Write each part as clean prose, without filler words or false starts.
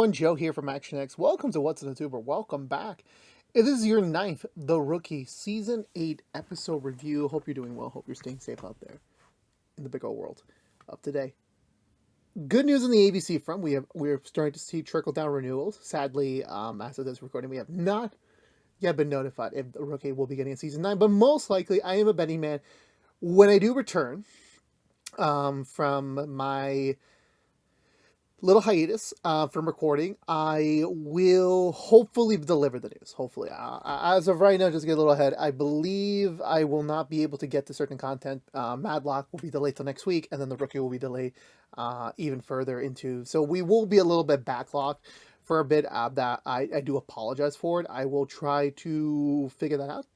everyone, Joe here from ActionX. Welcome to What's in a Tuber. Welcome back. This is your ninth The Rookie Season 8 episode review. Hope you're doing well. Hope you're staying safe out there in the big old world of today. Good news on the ABC front. We're starting to see trickle down renewals. Sadly, as of this recording, we have not yet been notified if The Rookie will be getting a Season 9, but most likely I am a betting man. When I do return from my little hiatus from recording, I will hopefully deliver the news. Hopefully, as of right now, just get a little ahead. I believe I will not be able to get to certain content. Madlock will be delayed till next week, and then the rookie will be delayed even further into. So we will be a little bit backlogged for a bit. That I do apologize for it. I will try to figure that out.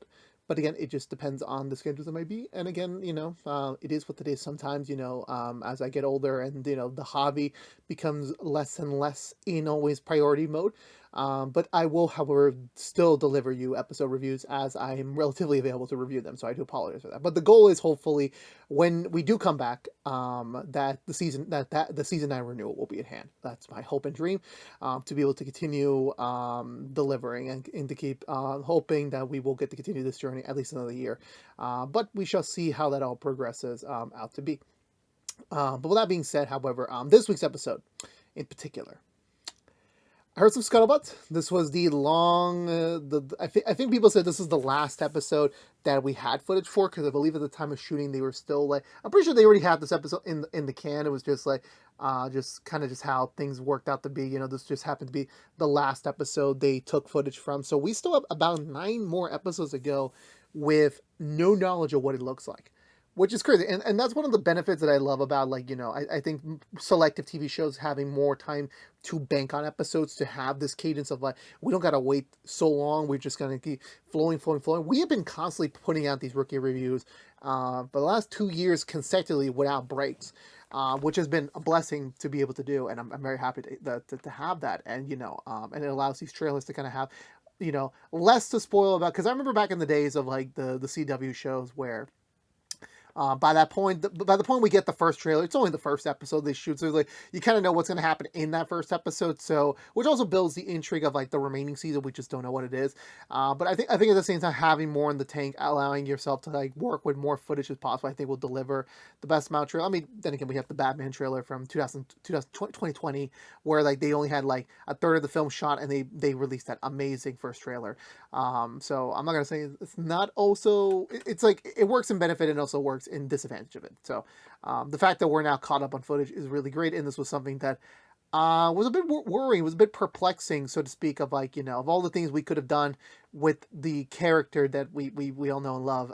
But again, it just depends on the schedules that might be. And again, it is what it is. Sometimes, as I get older and, the hobby becomes less and less in always priority mode. But I will, however, still deliver you episode reviews as I am relatively available to review them. So I do apologize for that. But the goal is hopefully when we do come back, that the season 9 renewal will be at hand. That's my hope and dream, to be able to continue delivering and to keep hoping that we will get to continue this journey at least another year. But we shall see how that all progresses out to be. But with that being said, however, this week's episode in particular, I heard some scuttlebutt. This was the long. I think people said this is the last episode that we had footage for, because I believe at the time of shooting they were still like. I'm pretty sure they already had this episode in the can. It was just like, just how things worked out to be. This just happened to be the last episode they took footage from. So we still have about 9 more episodes to go with no knowledge of what it looks like, which is crazy. And that's one of the benefits that I love about, I think selective TV shows having more time to bank on episodes, to have this cadence of we don't got to wait so long. We're just going to keep flowing. We have been constantly putting out these rookie reviews for the last 2 years consecutively without breaks, which has been a blessing to be able to do. And I'm very happy to have that. And, and it allows these trailers to kind of have, less to spoil about. Because I remember back in the days of the CW shows where, by the point we get the first trailer, it's only the first episode they shoot, so you kind of know what's going to happen in that first episode. So, which also builds the intrigue of the remaining season. We just don't know what it is. But I think at the same time, having more in the tank, allowing yourself to work with more footage as possible, I think will deliver the best amount of trailer. I mean, then again, we have the Batman trailer from 2020, where they only had a third of the film shot, and they released that amazing first trailer. So I'm not gonna say it's not also. It's it works in benefit and also works in disadvantage of it. So the fact that we're now caught up on footage is really great, and this was something that was a bit worrying, was a bit perplexing, so to speak, of of all the things we could have done with the character that we all know and love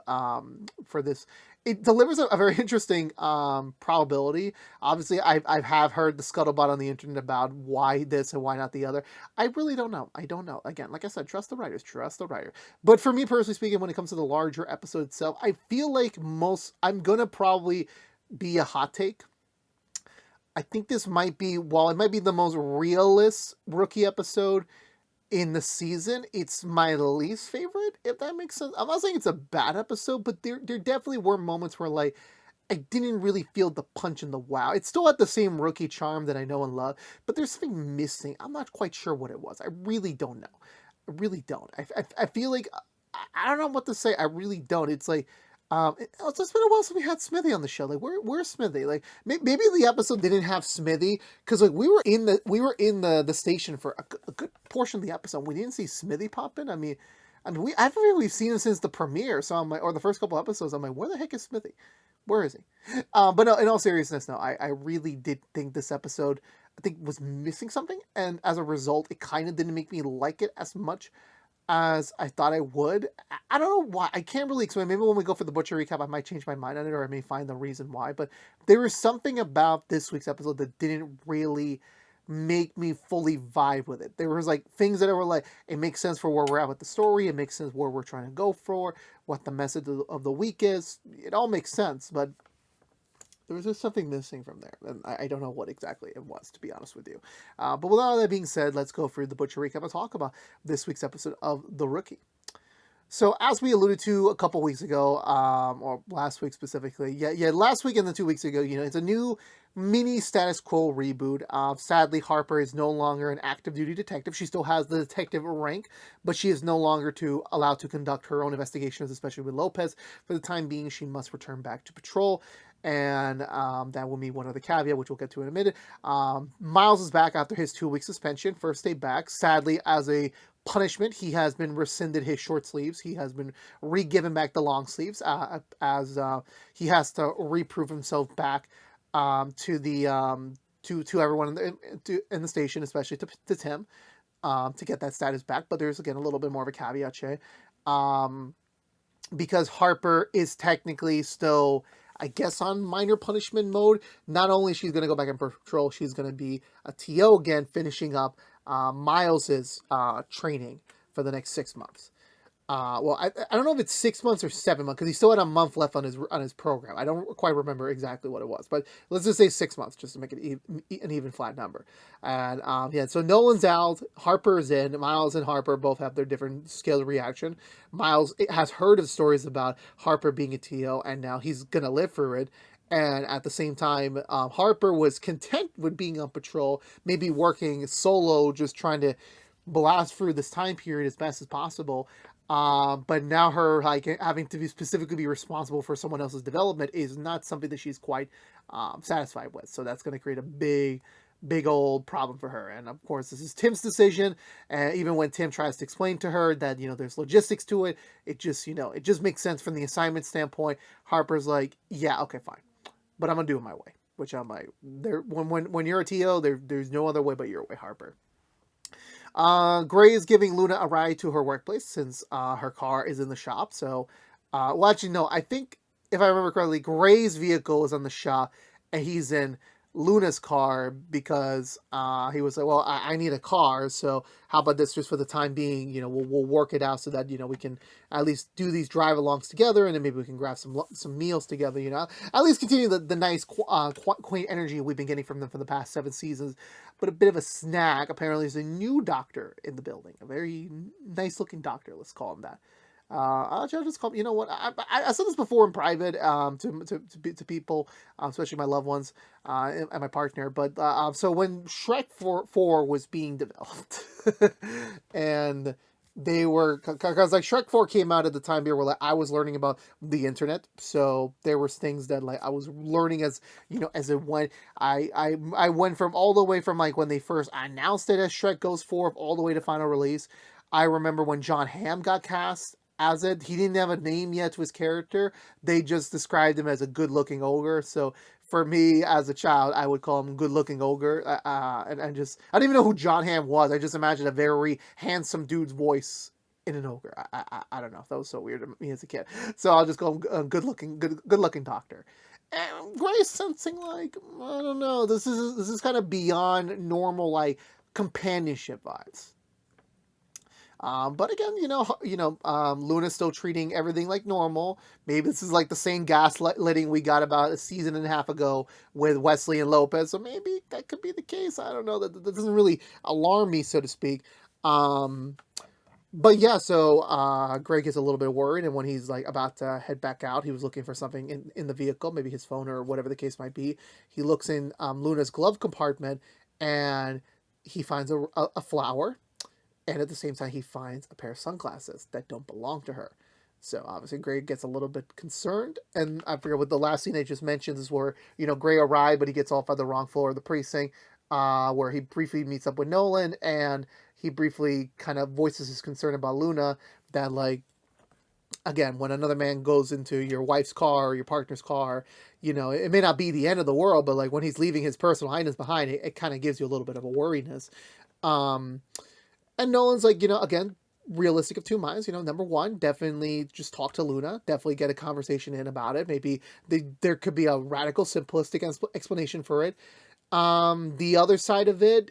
for this. It delivers a very interesting probability. Obviously, I have heard the scuttlebutt on the internet about why this and why not the other. I really don't know. I don't know. Again, like I said, trust the writers, trust the writer. But for me personally speaking, when it comes to the larger episode itself, I feel like I'm going to probably be a hot take. I think this might be, while it might be the most realist rookie episode in the season, it's my least favorite, if that makes sense. I'm not saying it's a bad episode, but there definitely were moments where I didn't really feel the punch and the wow. It still had the same rookie charm that I know and love, but there's something missing. I'm not quite sure what it was. I really don't know. I really don't. I feel like, I don't know what to say. I really don't. It's it's been a while since we had Smithy on the show. Where's Smithy? Maybe the episode didn't have Smithy because we were in the station for a good portion of the episode. We didn't see Smithy pop in. I mean, I don't think we've seen him since the premiere. So I'm or the first couple episodes. I'm like, where the heck is Smithy? Where is he? But no, in all seriousness, no, I really did think this episode, I think, was missing something, and as a result, it kind of didn't make me like it as much as I thought I would. I don't know why. I can't really explain. Maybe when we go for the Butcher recap, I might change my mind on it, or I may find the reason why. But there was something about this week's episode that didn't really make me fully vibe with it. There was things that were it makes sense for where we're at with the story. It makes sense where we're trying to go for, what the message of the week is. It all makes sense, but there was just something missing from there, and I don't know what exactly it was, to be honest with you. But with all that being said, let's go through the Butcher recap and talk about this week's episode of The Rookie. So as we alluded to a couple weeks ago, or last week specifically, last week and then 2 weeks ago, it's a new mini status quo reboot. Sadly, Harper is no longer an active duty detective. She still has the detective rank, but she is no longer allowed to conduct her own investigations, especially with Lopez. For the time being, she must return back to patrol. And that will be one of the caveat, which we'll get to in a minute. Miles is back after his 2-week suspension, first day back. Sadly, as a punishment, he has been rescinded his short sleeves. He has been re-given back the long sleeves, as he has to reprove himself back to the to everyone in the station, especially to Tim, to get that status back. But there's again a little bit more of a caveat, Shay, because Harper is technically still, I guess, on minor punishment mode. Not only she's going to go back in patrol, she's going to be a TO again, finishing up Miles's training for the next 6 months. I don't know if it's 6 months or 7 months, because he still had a month left on his program. I don't quite remember exactly what it was, but let's just say 6 months, just to make it an even flat number. And so Nolan's out, Harper's in. Miles and Harper both have their different scale of reaction. Miles has heard of stories about Harper being a TO, and now he's gonna live through it. And at the same time, Harper was content with being on patrol, maybe working solo, just trying to blast through this time period as best as possible. But now her having to specifically be responsible for someone else's development is not something that she's quite satisfied with. So that's going to create a big old problem for her. And of course, this is Tim's decision. And even when Tim tries to explain to her that there's logistics to it, it just makes sense from the assignment standpoint. Harper's like, yeah, okay, fine, but I'm gonna do it my way. Which I'm like, when you're a TO, there's no other way but your way, Harper. Gray is giving Luna a ride to her workplace since her car is in the shop. So, actually, no, I think if I remember correctly, Gray's vehicle is on the shop and he's in Luna's car because he was like, well, I need a car, so how about this just for the time being? We'll work it out so that we can at least do these drive-alongs together, and then maybe we can grab some meals together. At least continue the nice quaint energy we've been getting from them for the past 7 seasons. But a bit of a snag. Apparently, there's a new doctor in the building, a very nice-looking doctor. Let's call him that. I'll just call. You know what? I said this before in private to people, especially my loved ones and my partner. But so when Shrek 4 was being developed, and they were, because like Shrek 4 came out at the time here where I was learning about the internet, so there was things that I was learning as it went. I went from all the way from when they first announced it as Shrek Goes 4 all the way to final release. I remember when John Hamm got cast as it. He didn't have a name yet to his character. They just described him as a good-looking ogre. So for me, as a child, I would call him good-looking ogre. And I didn't even know who John Hamm was. I just imagined a very handsome dude's voice in an ogre. I don't know. That was so weird to me as a kid. So I'll just call him good-looking doctor. And Gray's sensing I don't know. This is kind of beyond normal companionship vibes. But again, Luna's still treating everything like normal. Maybe this is the same gaslighting we got about a season and a half ago with Wesley and Lopez. So maybe that could be the case. I don't know. That doesn't really alarm me, so to speak. But yeah, so Greg gets a little bit worried, and when he's about to head back out, he was looking for something in the vehicle, maybe his phone or whatever the case might be. He looks in Luna's glove compartment, and he finds a flower. And at the same time, he finds a pair of sunglasses that don't belong to her. So obviously, Gray gets a little bit concerned. And I forget what the last scene I just mentioned is where, Gray arrived, but he gets off on the wrong floor of the precinct, where he briefly meets up with Nolan, and he briefly kind of voices his concern about Luna, that, again, when another man goes into your wife's car or your partner's car, it may not be the end of the world, but, when he's leaving his personal items behind, it kind of gives you a little bit of a worriness. And Nolan's again, realistic of 2 minds. Number one, definitely just talk to Luna. Definitely get a conversation in about it. Maybe there could be a radical, simplistic explanation for it. The other side of it,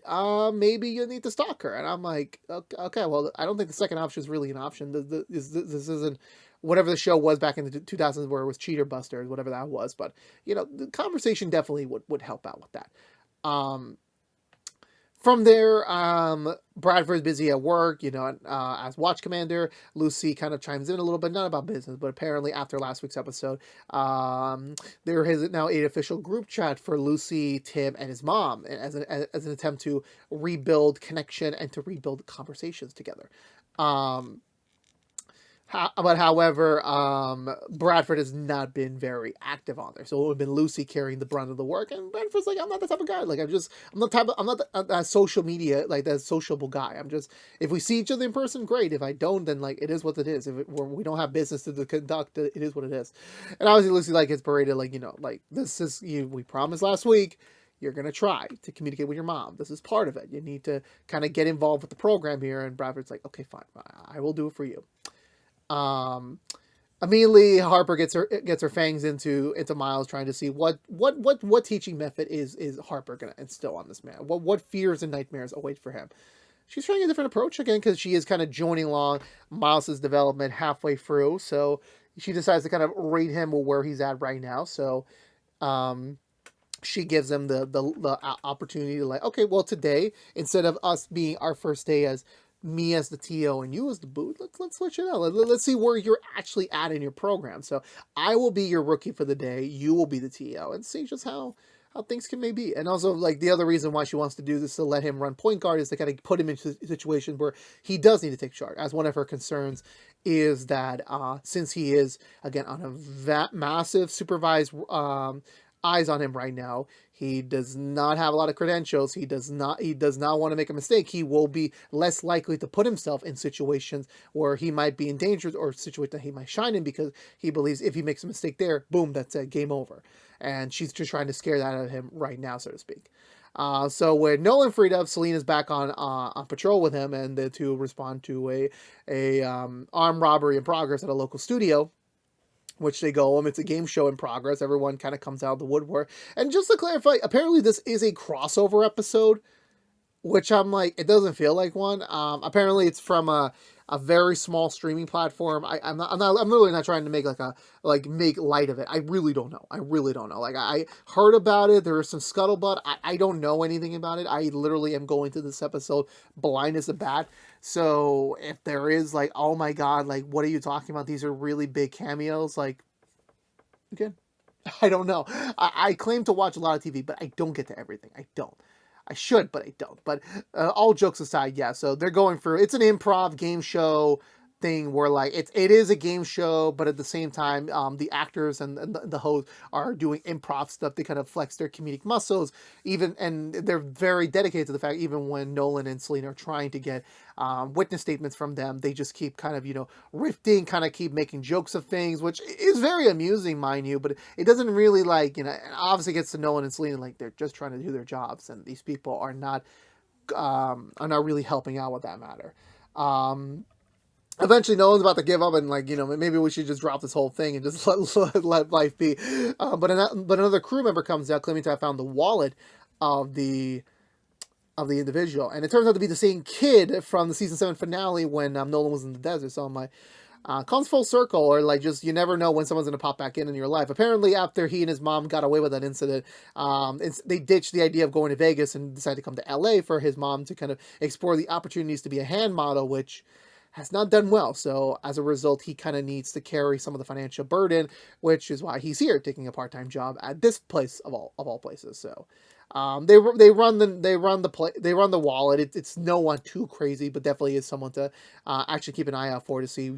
maybe you need to stalk her. And I'm like, okay, well, I don't think the second option is really an option. This isn't whatever the show was back in the 2000s where it was Cheater Busters, whatever that was. But, the conversation definitely would help out with that. From there, Bradford's busy at work, as watch commander. Lucy kind of chimes in a little bit, not about business, but apparently after last week's episode, there is now an official group chat for Lucy, Tim, and his mom as an attempt to rebuild connection and to rebuild conversations together. Um, but however, Bradford has not been very active on there, so it would have been Lucy carrying the brunt of the work, and Bradford's like, I'm not the type of guy. Like, I'm not that social media, like that sociable guy. I'm just, if we see each other in person, great. If I don't, then like it is what it is. If we don't have business to conduct, it is what it is. And obviously, Lucy like gets berated, like like this is you. We promised last week. You're gonna try to communicate with your mom. This is part of it. You need to kind of get involved with the program here. And Bradford's like, okay, fine, I will do it for you. Um, Immediately Harper gets her fangs into Miles, trying to see what teaching method is Harper gonna instill on this man. What fears and nightmares await for him. She's trying a different approach again because she is kind of joining along Miles's development halfway through. So she decides to kind of rate him where he's at right now. So um, she gives him the opportunity to, like, okay, well, today, instead of us being our first day as me as the TO and you as the boot, let's switch it out. Let's see where you're actually at in your program. So I will be your rookie for the day. You will be the TO, and see just how things can maybe. And also, like, the other reason why she wants to do this to let him run point guard is to kind of put him into a situation where he does need to take charge. As one of her concerns is that since he is again on a massive supervised eyes on him right now. He does not have a lot of credentials. He does not want to make a mistake. He will be less likely to put himself in situations where he might be in danger, or situations that he might shine in, because he believes if he makes a mistake there, boom, that's it, game over. And she's just trying to scare that out of him right now, so to speak. So with Nolan freed up, Selena's back on patrol with him, and the two respond to a armed robbery in progress at a local studio, which they go home. It's a game show in progress. Everyone kind of comes out of the woodwork. And just to clarify, apparently this is a crossover episode, which I'm like, it doesn't feel like one. Apparently it's from a very small streaming platform. I'm really not trying to make make light of it. I really don't know. Like, I heard about it. There was some scuttlebutt. I don't know anything about it. I literally am going to this episode blind as a bat. So if there is like, oh my God, like, what are you talking about? These are really big cameos. Like, again, I don't know. I claim to watch a lot of TV, but I don't get to everything. I don't. I should, but I don't. But all jokes aside, yeah. So they're going through. It's an improv game show thing where, like, it is a game show, but at the same time, the actors and the host are doing improv stuff. They kind of flex their comedic muscles, and they're very dedicated to the fact. Even when Nolan and Selena are trying to get witness statements from them, they just keep kind of riffing, kind of keep making jokes of things, which is very amusing, mind you. But it doesn't really, like, and obviously gets to Nolan and Selena, like, they're just trying to do their jobs, and these people are not really helping out with that matter. Eventually, no one's about to give up, and, like, maybe we should just drop this whole thing and just let life be. But another crew member comes out claiming to have found the wallet of the individual, and it turns out to be the same kid from the season 7 finale when Nolan was in the desert. So I'm like, comes full circle, or like, just, you never know when someone's going to pop back in your life. Apparently, after he and his mom got away with that incident, they ditched the idea of going to Vegas and decided to come to LA for his mom to kind of explore the opportunities to be a hand model, which has not done well. So as a result, he kind of needs to carry some of the financial burden, which is why he's here taking a part-time job at this place of all places. So they run the wallet. It's no one too crazy, but definitely is someone to actually keep an eye out for, to see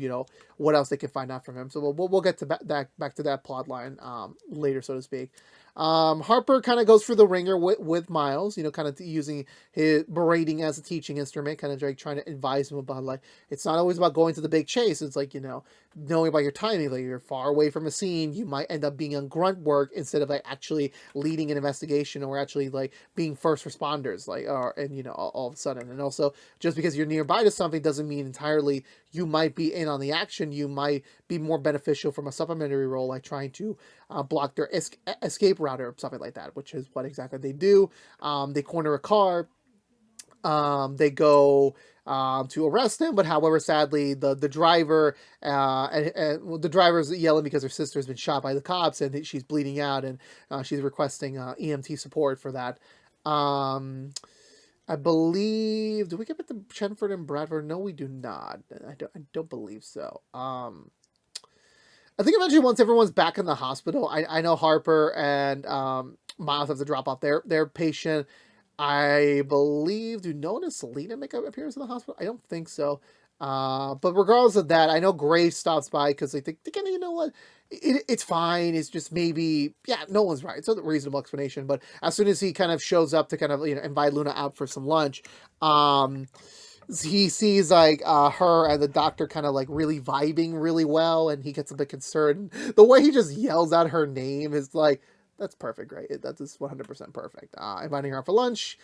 what else they can find out from him. So we'll get to back to that plot line later, so to speak. Harper kind of goes through the ringer with Miles, kind of using his berating as a teaching instrument, kind of like trying to advise him about, like, it's not always about going to the big chase. It's like, knowing about your timing. Like, you're far away from a scene, you might end up being on grunt work instead of, like, actually leading an investigation, or actually, like, being first responders, like, and all of a sudden. And also, just because you're nearby to something doesn't mean entirely you might be in on the action. You might be more beneficial from a supplementary role, like trying to block their escape route or something like that, which is what exactly they do. They corner a car. They go to arrest him, but however, sadly, the driver the driver's yelling because her sister has been shot by the cops, and she's bleeding out, and she's requesting EMT support for that. I believe. Do we get back to Chenford and Bradford? No, we do not. I don't believe so. I think eventually once everyone's back in the hospital, I know Harper and Miles have to drop off their patient. I believe. Do Nolan and Selena make an appearance in the hospital? I don't think so. But regardless of that, I know Grace stops by because they think, again, you know what? It's fine. It's just maybe, yeah, Nolan's right. It's a reasonable explanation. But as soon as he kind of shows up to kind of invite Luna out for some lunch, um, he sees like her and the doctor kind of like really vibing really well, and he gets a bit concerned. The way he just yells out her name is like, that's perfect, right? That's just 100% perfect. Inviting her out for lunch.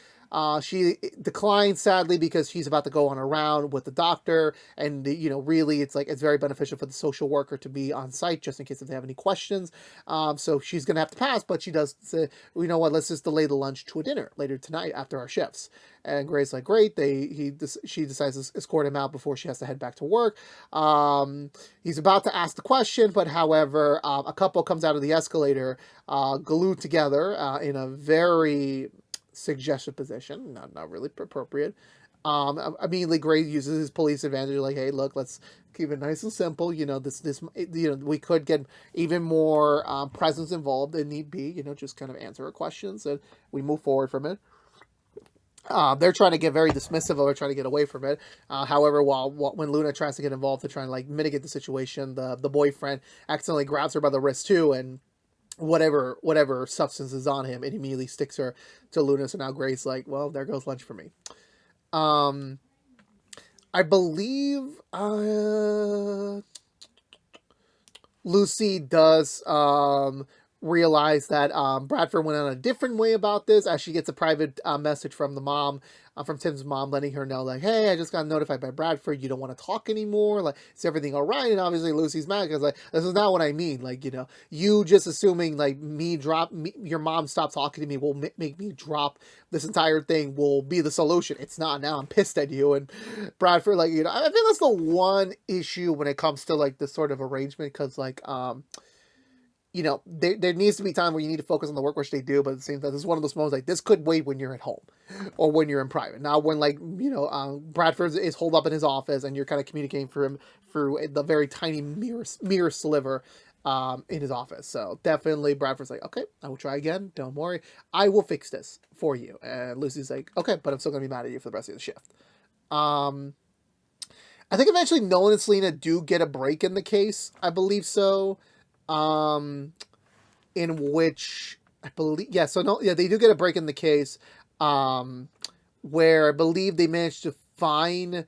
She declines sadly because she's about to go on a round with the doctor, and really, it's like it's very beneficial for the social worker to be on site just in case if they have any questions. So she's gonna have to pass, but she does say, you know what? Let's just delay the lunch to a dinner later tonight after our shifts. And Gray's like, great. She decides to escort him out before she has to head back to work. He's about to ask the question, but however, a couple comes out of the escalator, glued together in a very suggestive position, not really appropriate. Immediately Gray uses his police advantage, like, hey, look, let's keep it nice and simple. We could get even more presence involved if need be. Just kind of answer her questions and we move forward from it. They're trying to get very dismissive of it, trying to get away from it. However, when Luna tries to get involved to try and like mitigate the situation, the boyfriend accidentally grabs her by the wrist too, and whatever substance is on him, it immediately sticks her to Luna. So now Gray's like, well, there goes lunch for me. I believe Lucy does realize that Bradford went on a different way about this as she gets a private message from the mom, from Tim's mom, letting her know, like, hey, I just got notified by Bradford. You don't want to talk anymore. Like, is everything all right? And obviously Lucy's mad because, like, this is not what I mean. Like, you just assuming, like, your mom stopped talking to me will make me drop this entire thing will be the solution. It's not. Now I'm pissed at you. And Bradford, like, I think that's the one issue when it comes to, like, this sort of arrangement because, like, there needs to be time where you need to focus on the work, which they do, but at the same time, this is one of those moments like this could wait when you're at home or when you're in private. Now, when Bradford is holed up in his office and you're kind of communicating for him through the very tiny mirror sliver in his office. So definitely Bradford's like, okay, I will try again. Don't worry. I will fix this for you. And Lucy's like, okay, but I'm still going to be mad at you for the rest of the shift. I think eventually Nolan and Selena do get a break in the case. I believe so. In which I believe, they do get a break in the case, where I believe they managed to find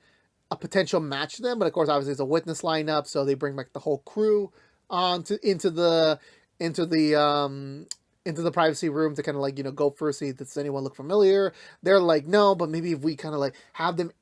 a potential match to them, but of course, obviously, it's a witness lineup, so they bring back the whole crew into the privacy room to kind of like go first, see does anyone look familiar. They're like, no, but maybe if we kind of like have them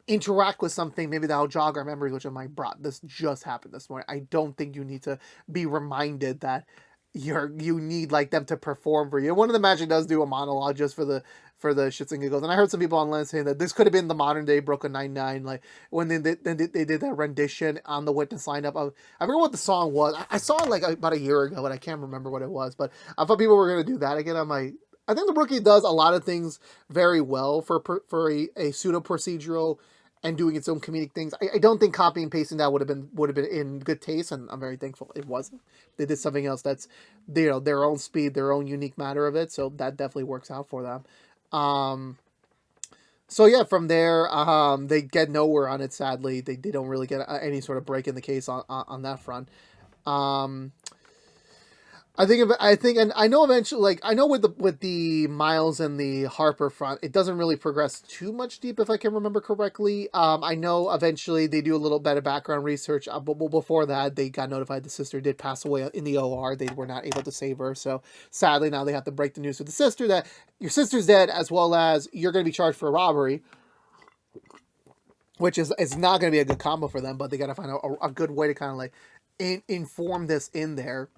interact with something, maybe that'll jog our memories, which I'm like, bro, this just happened this morning. I don't think you need to be reminded that you need like them to perform for you. One of the Magic does do a monologue just for the shits and giggles, and I heard some people online saying that this could have been the modern day Brooklyn Nine-Nine, like when they did that rendition on the witness lineup of, I forget what the song was. I saw it like about a year ago, but I can't remember what it was. But I thought people were gonna do that again. I'm like, I think the Rookie does a lot of things very well for a pseudo procedural and doing its own comedic things. I don't think copying and pasting that would have been in good taste, and I'm very thankful it wasn't. They did something else that's their own speed, their own unique matter of it, so that definitely works out for them. So yeah, from there, they get nowhere on it. Sadly, they don't really get any sort of break in the case on that front. I think, and I know eventually, like I know with the Miles and the Harper front, it doesn't really progress too much deep, if I can remember correctly. I know eventually they do a little bit of background research, but before that, they got notified the sister did pass away in the OR. They were not able to save her, so sadly now they have to break the news to the sister that your sister's dead, as well as you're going to be charged for a robbery, which is not going to be a good combo for them. But they got to find a good way to kind of like inform this in there.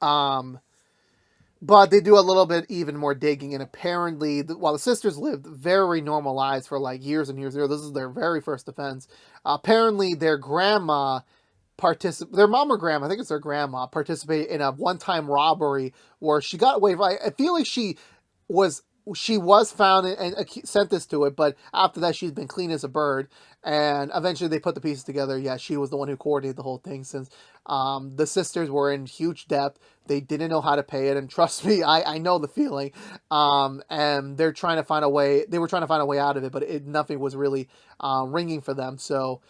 But they do a little bit even more digging, and apparently, while the sisters lived very normal lives for like years and years, this is their very first offense. Apparently, their grandma their mom or grandma, I think it's their grandma, participated in a one-time robbery where she got away. I feel like she was she was found and sentenced to it, but after that, she's been clean as a bird. And eventually, they put the pieces together. Yeah, she was the one who coordinated the whole thing. Since the sisters were in huge debt, they didn't know how to pay it. And trust me, I know the feeling. And they're trying to find a way. They were trying to find a way out of it, but nothing was really ringing for them. So.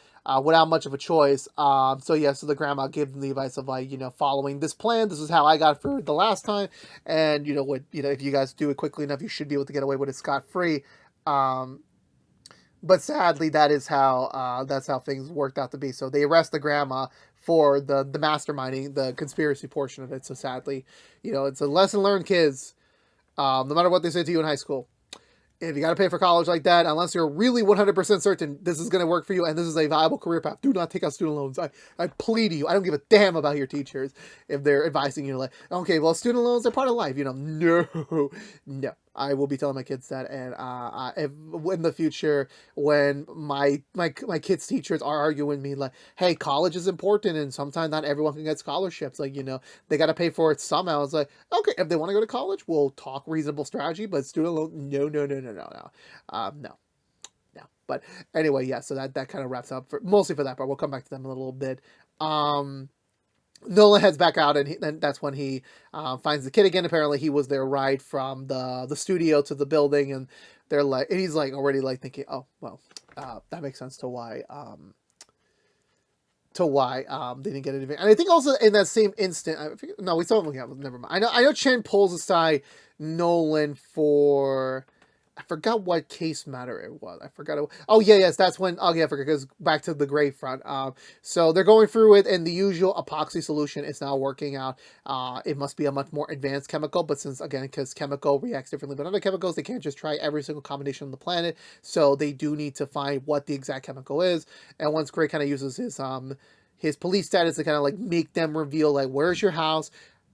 Without much of a choice. So the grandma gave them the advice of like, following this plan. This is how I got through the last time, and if you guys do it quickly enough, you should be able to get away with it scot free. Um, but sadly, that's how things worked out to be. So they arrest the grandma for the masterminding, the conspiracy portion of it. So sadly, it's a lesson learned, kids. No matter what they say to you in high school, if you got to pay for college like that, unless you're really 100% certain this is going to work for you and this is a viable career path, do not take out student loans. I plead to you. I don't give a damn about your teachers if they're advising you like, okay, well, student loans are part of life. No, no. I will be telling my kids that, and if in the future when my kids' teachers are arguing with me like, hey, college is important, and sometimes not everyone can get scholarships. Like they got to pay for it somehow. It's like, okay, if they want to go to college, we'll talk reasonable strategy. But student loan, no, no, no, no, no, no, no. No. But anyway, yeah. So that kind of wraps up mostly for that part. We'll come back to them in a little bit. Nolan heads back out, and then that's when he finds the kid again. Apparently, he was their ride from the studio to the building, and they're like, and he's like already like thinking, oh well, that makes sense to why they didn't get anything. And I think also in that same instant, no, we still haven't. Never mind. I know Chen pulls aside Nolan for. I forgot what case matter it was. I forgot. Yes, that's when. Oh yeah, I forgot because back to the grave front. So they're going through it, and the usual epoxy solution is now working out. It must be a much more advanced chemical, but because chemical reacts differently than other chemicals, they can't just try every single combination on the planet. So they do need to find what the exact chemical is. And once Gray kind of uses his police status to kind of like make them reveal like, where's your house?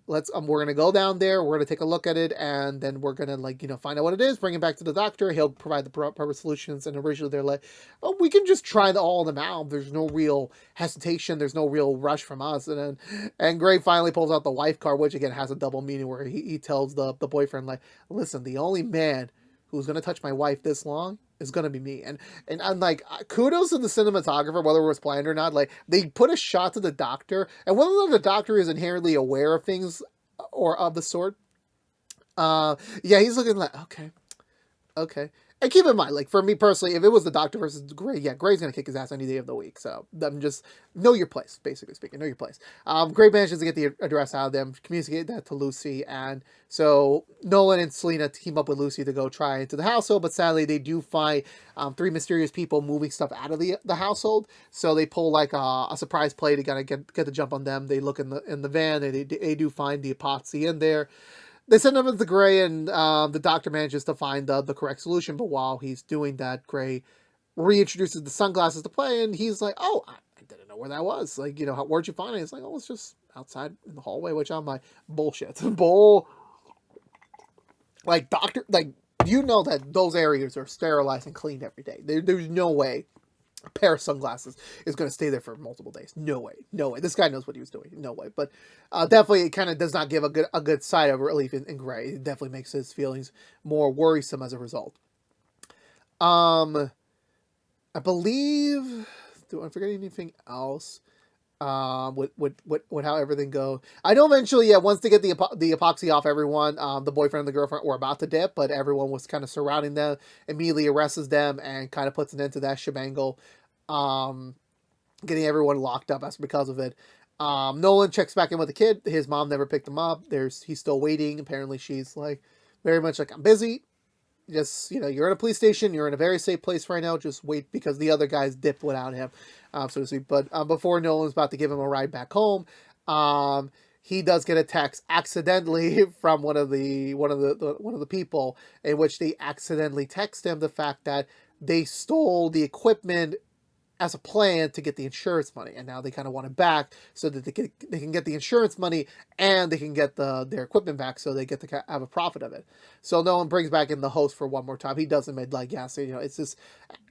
We're gonna go down there, we're gonna take a look at it, and then we're gonna find out what it is, bring it back to the doctor, he'll provide the proper solutions. And originally they're like, oh, we can just try all of them out, there's no real hesitation, there's no real rush from us. And Gray finally pulls out the wife card, which again has a double meaning, where he tells the boyfriend like, listen, the only man who's gonna touch my wife this long is gonna be me. And I'm like, kudos to the cinematographer, whether it was planned or not. Like, they put a shot to the doctor, and whether or not the doctor is inherently aware of things or of the sort, yeah, he's looking like, okay. And keep in mind, like, for me personally, if it was the doctor versus Gray, yeah, Gray's gonna kick his ass any day of the week. So I'm just know your place, basically speaking, know your place. Gray manages to get the address out of them, communicate that to Lucy, and so Nolan and Selena team up with Lucy to go try into the household. But sadly, they do find three mysterious people moving stuff out of the household. So they pull like a surprise play to kind of get the jump on them. They look in the van, and they do find the epoxy in there. They send him to Gray, and the doctor manages to find the correct solution. But while he's doing that, Gray reintroduces the sunglasses to play, and he's like, "Oh, I didn't know where that was. Like, where'd you find it?" It's like, "Oh, it's just outside in the hallway." Which I'm like, "Bullshit, bull." Like doctor, like that those areas are sterilized and cleaned every day. There's no way a pair of sunglasses is going to stay there for multiple days. No way. No way. This guy knows what he was doing. No way. But definitely, it kind of does not give a good sigh of relief in Gray. It definitely makes his feelings more worrisome as a result. I believe. Do I forget anything else? With how everything go. I know eventually, yeah, once they get the epoxy off everyone, the boyfriend and the girlfriend were about to dip, but everyone was kind of surrounding them, immediately arrests them, and kind of puts an end to that shebangle, getting everyone locked up as because of it. Nolan checks back in with the kid. His mom never picked him up. He's still waiting. Apparently she's like, very much like, I'm busy. Just, you're at a police station. You're in a very safe place right now. Just wait, because the other guys dipped without him, so to speak. But before Nolan's about to give him a ride back home, he does get a text accidentally from one of the people, in which they accidentally text him the fact that they stole the equipment as a plan to get the insurance money, and now they kind of want it back so that they can get the insurance money, and they can get their equipment back, so they get to have a profit of it. So Nolan brings back in the host for one more time. He does admit, like, yeah, so, it's just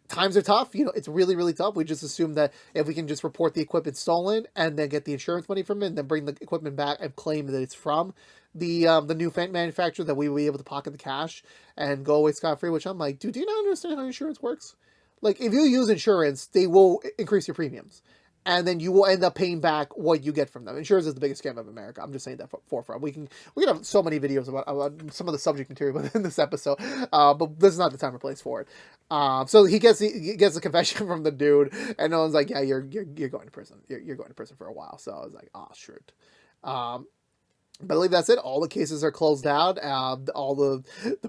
times are tough. It's really, really tough. We just assume that if we can just report the equipment stolen and then get the insurance money from it, and then bring the equipment back and claim that it's from the new manufacturer, that we will be able to pocket the cash and go away scot free. Which I'm like, dude, do you not understand how insurance works? Like, if you use insurance, they will increase your premiums, and then you will end up paying back what you get from them. Insurance is the biggest scam of America. I'm just saying that forefront. We can have so many videos about some of the subject material within this episode, but this is not the time or place for it. So he gets a confession from the dude, and no one's like, yeah, you're going to prison. You're going to prison for a while. So I was like, oh, shoot. I believe that's it. All the cases are closed out. All the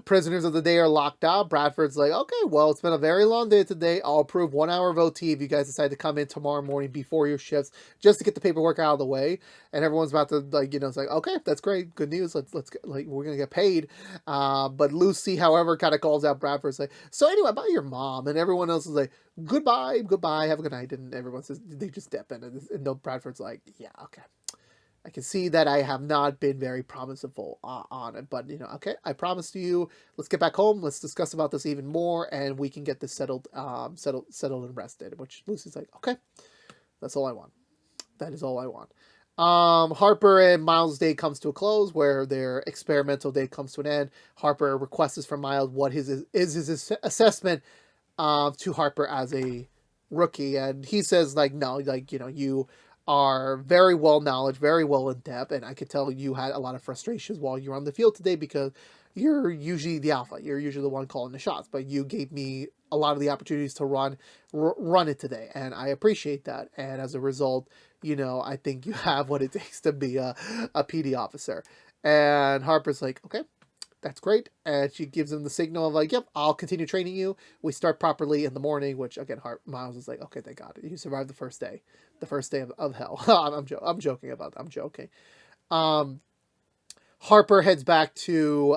prisoners of the day are locked out. Bradford's like, okay, well, it's been a very long day today. I'll approve 1 hour of OT if you guys decide to come in tomorrow morning before your shifts, just to get the paperwork out of the way. And everyone's about to, like, it's like, okay, that's great, good news. Let's get, like, we're gonna get paid. But Lucy, however, kind of calls out Bradford's like, so anyway, about your mom, and everyone else is like, goodbye, have a good night, and everyone says they just step in, and Bradford's like, yeah, okay. I can see that I have not been very promiseful on it, but okay, I promise to you. Let's get back home. Let's discuss about this even more, and we can get this settled and rested. Which Lucy's like, okay, that's all I want. That is all I want. Harper and Miles' day comes to a close, where their experimental day comes to an end. Harper requests from Miles what his assessment to Harper as a rookie, and he says, like, no, like, you are very well knowledge, very well in depth, and I could tell you had a lot of frustrations while you were on the field today, because you're usually the alpha, you're usually the one calling the shots, but you gave me a lot of the opportunities to run it today, and I appreciate that. And as a result, I think you have what it takes to be a PD officer. And Harper's like, okay, that's great. And she gives him the signal of, like, yep, I'll continue training you. We start properly in the morning, which, again, Miles is like, okay, thank God. You survived the first day of hell. I'm joking about that. I'm joking. Harper heads back to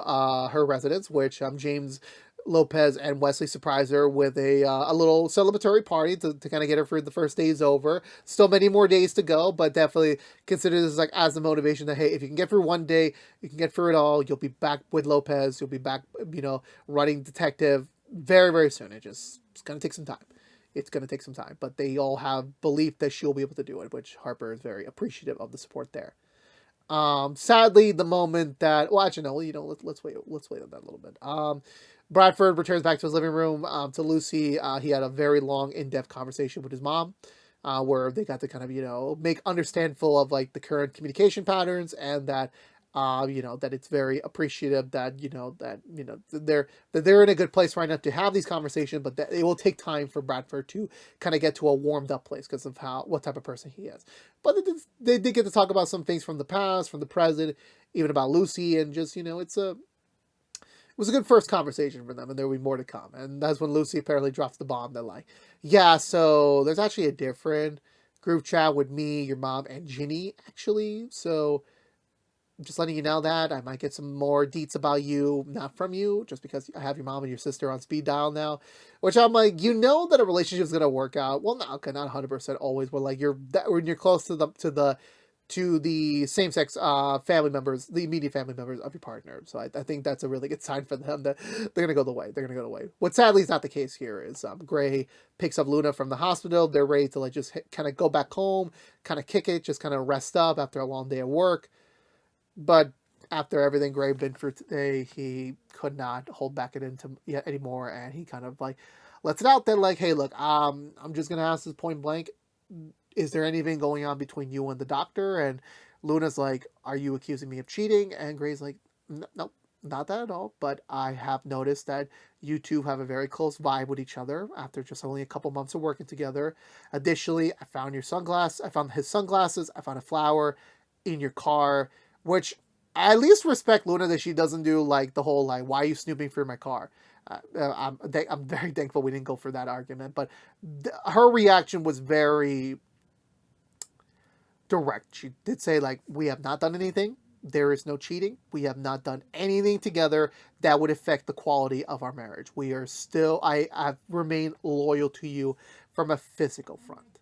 her residence, which James Lopez and Wesley surprise her with a little celebratory party to kind of get her through the first days over. Still many more days to go, but definitely consider this like as the motivation that, hey, if you can get through one day, you can get through it all. You'll be back with Lopez. You'll be back, running detective very, very soon. It's going to take some time. It's going to take some time, but they all have belief that she'll be able to do it, which Harper is very appreciative of the support there. Sadly, the moment that, well, actually, no, let's wait on that a little bit. Bradford returns back to his living room, to Lucy. He had a very long, in-depth conversation with his mom, where they got to kind of, make understandful of, like, the current communication patterns, and that, that it's very appreciative that, they're in a good place right now to have these conversations, but that it will take time for Bradford to kind of get to a warmed up place because of what type of person he is. But they did get to talk about some things from the past, from the present, even about Lucy, and just, it was a good first conversation for them, and there will be more to come. And that's when Lucy apparently drops the bomb. They're like, yeah, so there's actually a different group chat with me, your mom, and Ginny, actually. So I'm just letting you know that I might get some more deets about you, not from you, just because I have your mom and your sister on speed dial now. Which I'm like, that a relationship is gonna work out. Well, no, okay, not 100% always, but like when you're close to the same-sex family members, the immediate family members of your partner. So I think that's a really good sign for them that they're gonna go the way. What sadly is not the case here is Gray picks up Luna from the hospital. They're ready to like just kind of go back home, kind of kick it, just kind of rest up after a long day of work. But after everything Gray been through today, he could not hold back it into yet anymore, and he kind of like lets it out there, like, hey, look, I'm just gonna ask this point blank. Is there anything going on between you and the doctor? And Luna's like, are you accusing me of cheating? And Gray's like, nope, not that at all. But I have noticed that you two have a very close vibe with each other after just only a couple months of working together. Additionally, I found his sunglasses. I found a flower in your car, which I at least respect Luna that she doesn't do like the whole, like, why are you snooping through my car? I'm very thankful we didn't go for that argument. But her reaction was very direct. She did say, like, we have not done anything. There is no cheating. We have not done anything together that would affect the quality of our marriage. We are still, I have remained loyal to you from a physical front.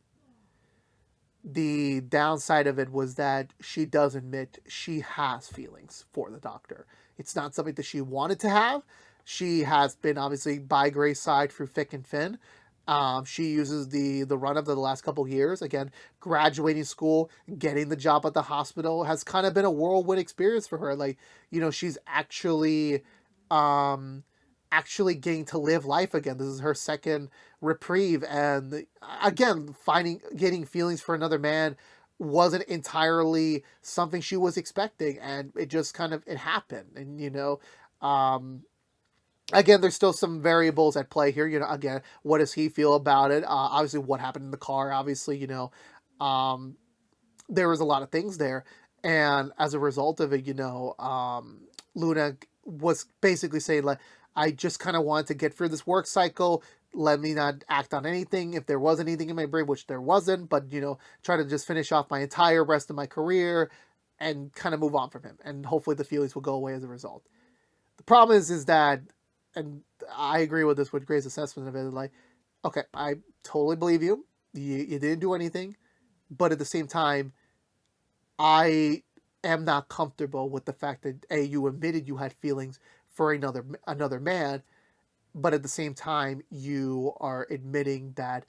The downside of it was that she does admit she has feelings for the doctor. It's not something that she wanted to have. She has been obviously by Gray's side through thick and thin, She uses the run of the last couple years. Again, graduating school, getting the job at the hospital has kind of been a whirlwind experience for her. Like, she's um, actually getting to live life again. This is her second reprieve, and again, getting feelings for another man wasn't entirely something she was expecting, and it just kind of it happened. And um, again, there's still some variables at play here. Again, what does he feel about it? Obviously, what happened in the car. Obviously, um, there was a lot of things there, and as a result of it, Luna was basically saying like, I just kind of wanted to get through this work cycle. Let me not act on anything if there was anything in my brain, which there wasn't. But try to just finish off my entire rest of my career and kind of move on from him, and hopefully the feelings will go away as a result. The problem is that, and I agree with this with Gray's assessment of it. Like, okay, I totally believe you. You didn't do anything, but at the same time, I am not comfortable with the fact that you admitted you had feelings for another man, but at the same time you are admitting that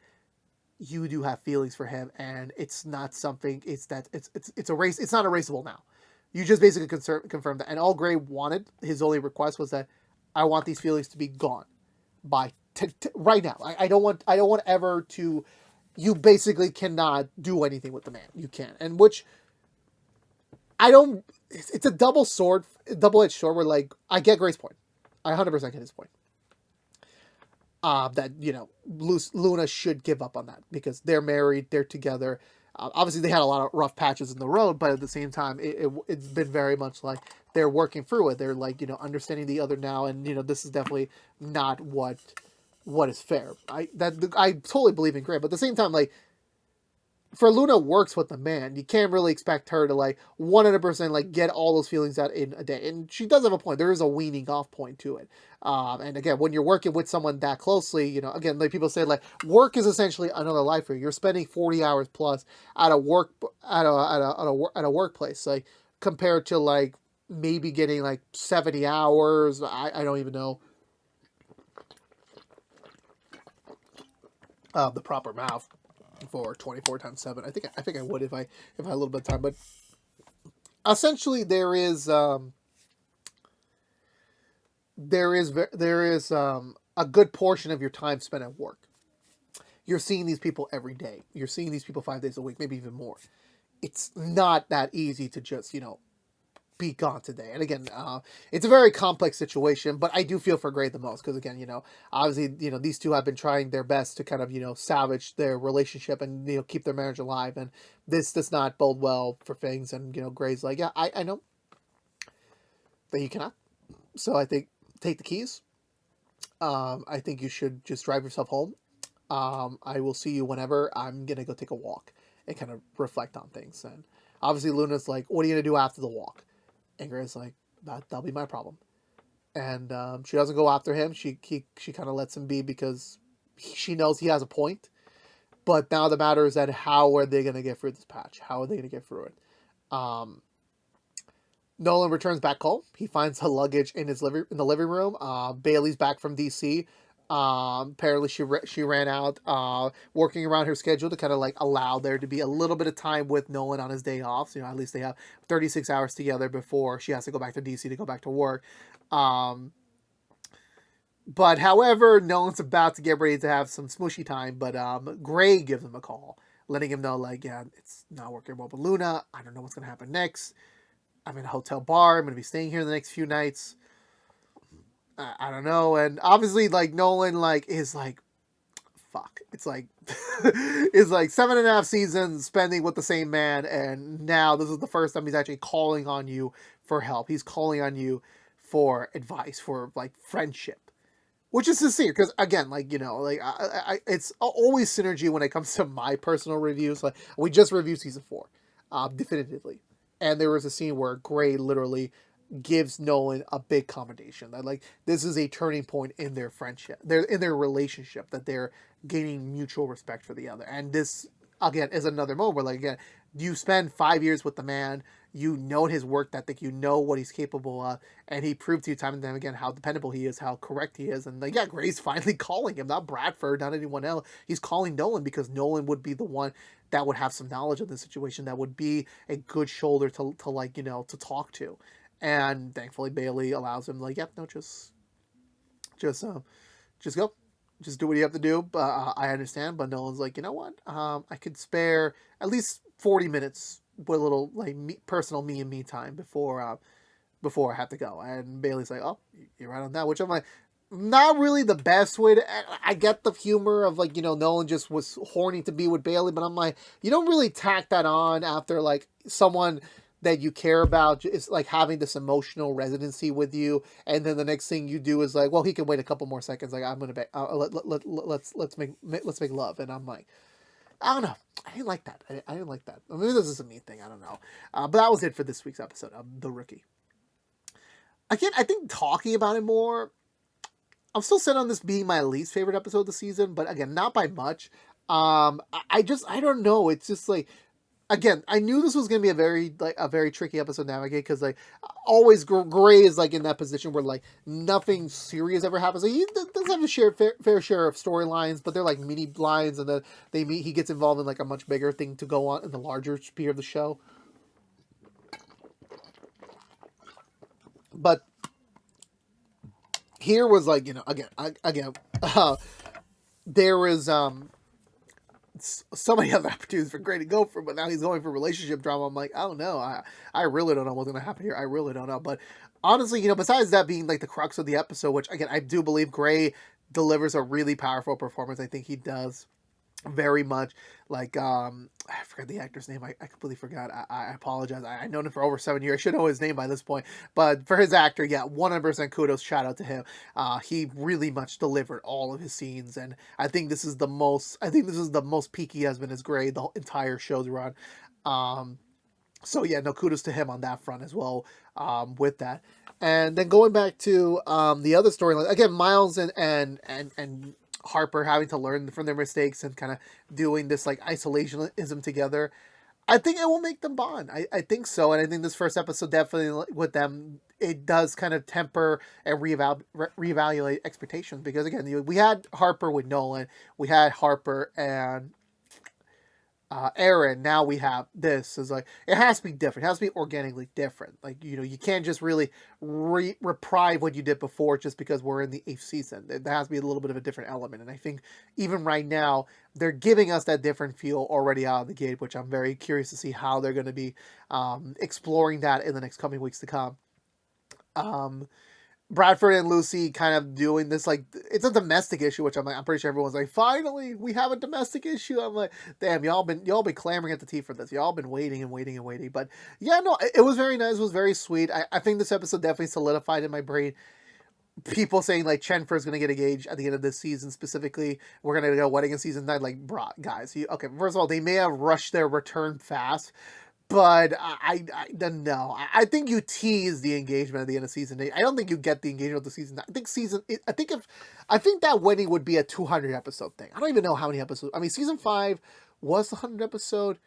you do have feelings for him, and it's not something. It's not erasable now. You just basically confirmed that, and all Gray wanted, his only request was that I want these feelings to be gone by right now. I don't want ever to. You basically cannot do anything with the man. You can't, and which I don't. It's a double-edged sword. Where like I get Gray's point, I 100% get his point. That Luna should give up on that because they're married, they're together. Obviously, they had a lot of rough patches in the road, but at the same time, it's been very much like they're working through it. They're like understanding the other now, and this is definitely not what is fair. I totally believe in Gray, but at the same time, like for Luna works with the man, you can't really expect her to like 100% like get all those feelings out in a day. And she does have a point. There is a weaning off point to it. And again, when you're working with someone that closely, again, like people say, like work is essentially another life for you. You're spending 40 hours plus at a workplace, like compared to like maybe getting like 70 hours. I don't even know the proper math for 24 times 7. I think I would if I had a little bit of time, but essentially there is a good portion of your time spent at work. You're seeing these people every day. You're seeing these people 5 days a week, maybe even more. It's not that easy to just be gone today. And again, it's a very complex situation, but I do feel for Gray the most because again, obviously, these two have been trying their best to kind of, salvage their relationship and, keep their marriage alive. And this does not bode well for things. And, Gray's like, yeah, I know that you cannot. So I think take the keys. I think you should just drive yourself home. I will see you whenever. I'm going to go take a walk and kind of reflect on things. And obviously Luna's like, what are you going to do after the walk? And Gray's like, that'll be my problem. And she doesn't go after him. She kind of lets him be because she knows he has a point. But now the matter is that how are they going to get through this patch? How are they going to get through it? Nolan returns back home. He finds the luggage in the living room. Bailey's back from DC. Apparently she ran out working around her schedule to kind of like allow there to be a little bit of time with Nolan on his day off. So, at least they have 36 hours together before she has to go back to DC to go back to work. But however, Nolan's about to get ready to have some smooshy time, but Gray gives him a call, letting him know like, yeah, it's not working well with Luna. I don't know what's going to happen next. I'm in a hotel bar. I'm going to be staying here the next few nights. I don't know. And obviously, like, Nolan, like, is like, fuck. It's like, it's like 7.5 seasons spending with the same man. And now this is the first time he's actually calling on you for help. He's calling on you for advice, for, like, friendship. Which is sincere, because, again, like, like, it's always synergy when it comes to my personal reviews. Like, we just reviewed season 4, definitively. And there was a scene where Gray literally gives Nolan a big commendation that like this is a turning point in their friendship, in their relationship, that they're gaining mutual respect for the other. And this again is another moment where like again you spend 5 years with the man, you know his work ethic, you know what he's capable of, and he proved to you time and time again how dependable he is, how correct he is. And like, yeah, Gray's finally calling him, not Bradford, not anyone else. He's calling Nolan because Nolan would be the one that would have some knowledge of the situation, that would be a good shoulder to like, to talk to. And thankfully Bailey allows him, like, yep, no, just just go, just do what you have to do. But I understand. But Nolan's like, you know what? I could spare at least 40 minutes with a little like personal me and me time before I have to go. And Bailey's like, oh, you're right on that. Which I'm like, not really the best way to. I get the humor of like, Nolan just was horny to be with Bailey, but I'm like, you don't really tack that on after like someone that you care about is like having this emotional residency with you, and then the next thing you do is like, well, he can wait a couple more seconds. Like, I'm gonna let's make love, and I'm like, I don't know. I didn't like that. I didn't like that. Maybe this is a me thing. I don't know. But that was it for this week's episode of The Rookie. Again, I think talking about it more, I'm still set on this being my least favorite episode of the season, but again, not by much. I don't know. It's just like, again, I knew this was going to be a very tricky episode to navigate, because like always Gray is like in that position where like nothing serious ever happens. Like, he does have a fair share of storylines, but they're like mini lines, and then he gets involved in like a much bigger thing to go on in the larger sphere of the show. But here was like, again, there was so many other opportunities for Gray to go for, but now he's going for relationship drama. I'm like, I don't know. I really don't know what's going to happen here. I really don't know. But honestly, besides that being like the crux of the episode, which again, I do believe Gray delivers a really powerful performance. I think he does very much. Like, I forgot the actor's name. I completely forgot. I apologize. I've known him for over 7 years. I should know his name by this point. But for his actor, yeah, 100% kudos. Shout out to him. He really much delivered all of his scenes, and I think this is the most peak he has been as Gray the entire show's run. So yeah, no, kudos to him on that front as well. With that, and then going back to the other storyline again, Miles and Harper having to learn from their mistakes and kind of doing this like isolationism together. I think it will make them bond. I think so. And I think this first episode definitely with them, it does kind of temper and reevaluate expectations, because again, we had Harper with Nolan, we had Harper and Aaron. Now we have this. Is like, it has to be different. It has to be organically different. Like, you can't just really reprieve what you did before just because we're in the 8th season. There has to be a little bit of a different element. And I think even right now they're giving us that different feel already out of the gate, which I'm very curious to see how they're going to be exploring that in the next coming weeks to come. Bradford and Lucy kind of doing this, like, it's a domestic issue, which I'm pretty sure everyone's like, finally, we have a domestic issue. I'm like, damn, y'all been clamoring at the tea for this. Y'all been waiting and waiting and waiting. But yeah, no, it was very nice. It was very sweet. I think this episode definitely solidified in my brain people saying like Chenfer is going to get engaged at the end of this season. Specifically, we're going to go wedding in season 9. Like, guys, okay, first of all, they may have rushed their return fast, but I don't know. I think you tease the engagement at the end of season 8. I don't think you get the engagement of the season 9. I think that wedding would be a 200 episode thing. I don't even know how many episodes. I mean, season 5 was the 100 episode.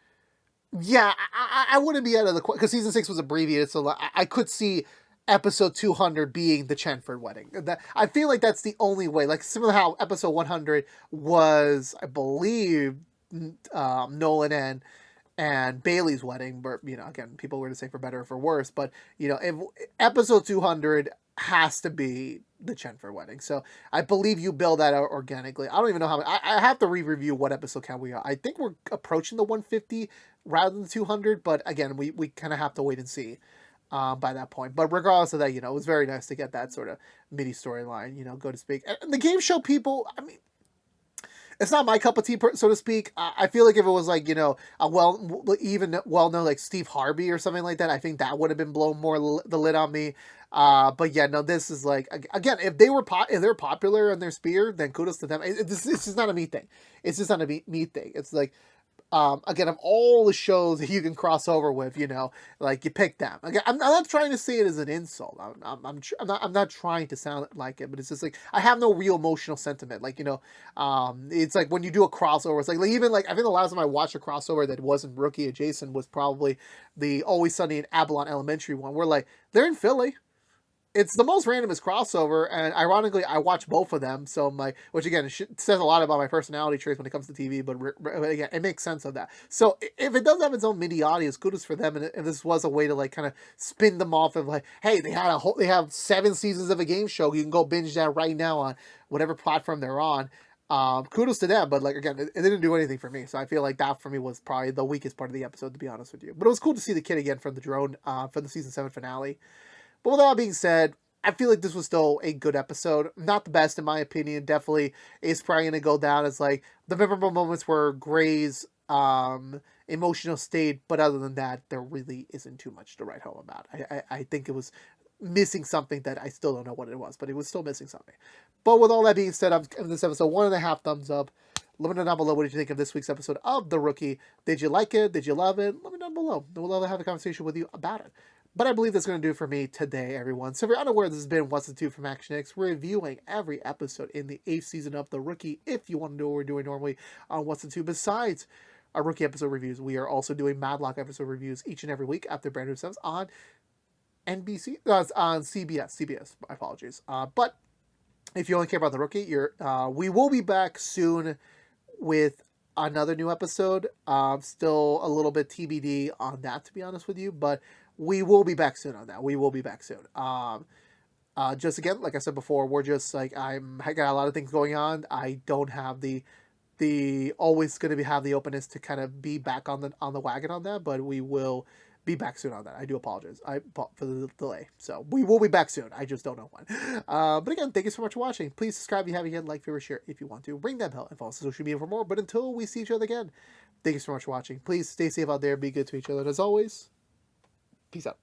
Yeah, I wouldn't be out of the because season 6 was abbreviated, so I could see episode 200 being the Chenford wedding. I feel like that's the only way. Like, similar how episode 100 was, I believe, Nolan and Bailey's wedding, but again, people were to say for better or for worse, but if episode 200 has to be the Chenford wedding. So I believe you build that out organically. I don't even know how I have to re-review what episode count we are. I think we're approaching the 150 rather than the 200, but again, we kind of have to wait and see by that point. But regardless of that, it was very nice to get that sort of mini storyline, go to speak. And the game show people, I mean, it's not my cup of tea, so to speak. I feel like if it was like, a well-known like Steve Harvey or something like that, I think that would have been blown more the lid on me. But yeah, no, this is like, again, if they're popular in their sphere, then kudos to them. It's just not a me thing. It's just not a me thing. It's like, again, of all the shows that you can cross over with, like you pick them. Again, I'm not trying to say it as an insult. I'm not trying to sound like it, but it's just like I have no real emotional sentiment. Like it's like when you do a crossover, it's like even like I think the last time I watched a crossover that wasn't rookie adjacent was probably the Always Sunny in Avalon Elementary one, where like they're in Philly. It's the most randomest crossover, and ironically, I watch both of them. So which again says a lot about my personality traits when it comes to TV. But again, it makes sense of that. So if it does have its own mini audience, kudos for them. And this was a way to like kind of spin them off of like, hey, they have 7 seasons of a game show. You can go binge that right now on whatever platform they're on. Kudos to them, but like again, it didn't do anything for me. So I feel like that for me was probably the weakest part of the episode, to be honest with you. But it was cool to see the kid again from the drone for the season 7 finale. But with that being said, I feel like this was still a good episode. Not the best, in my opinion. Definitely is probably going to go down as like the memorable moments were Gray's emotional state. But other than that, there really isn't too much to write home about. I think it was missing something that I still don't know what it was, but it was still missing something. But with all that being said, I'm giving this episode 1.5 thumbs up. Let me know down below what did you think of this week's episode of The Rookie. Did you like it? Did you love it? Let me know down below. We'll love to have a conversation with you about it. But I believe that's going to do it for me today, everyone. So if you're unaware, this has been What's the Two from ActionX, reviewing every episode in the 8th season of The Rookie. If you want to know what we're doing normally on What's the Two, besides our Rookie episode reviews, we are also doing Madlock episode reviews each and every week after brand new subs on NBC, on CBS, my apologies. But if you only care about The Rookie, we will be back soon with another new episode. Still a little bit TBD on that, to be honest with you, but we will be back soon on that. We will be back soon. Just again, like I said before, we're just like I got a lot of things going on. I don't have the always going to have the openness to kind of be back on the wagon on that, but we will be back soon on that. I do apologize for the delay. So we will be back soon. I just don't know when. But again, thank you so much for watching. Please subscribe if you haven't yet. Like, favorite, share if you want to. Ring that bell and follow us on social media for more. But until we see each other again, thank you so much for watching. Please stay safe out there. Be good to each other. And as always, peace out.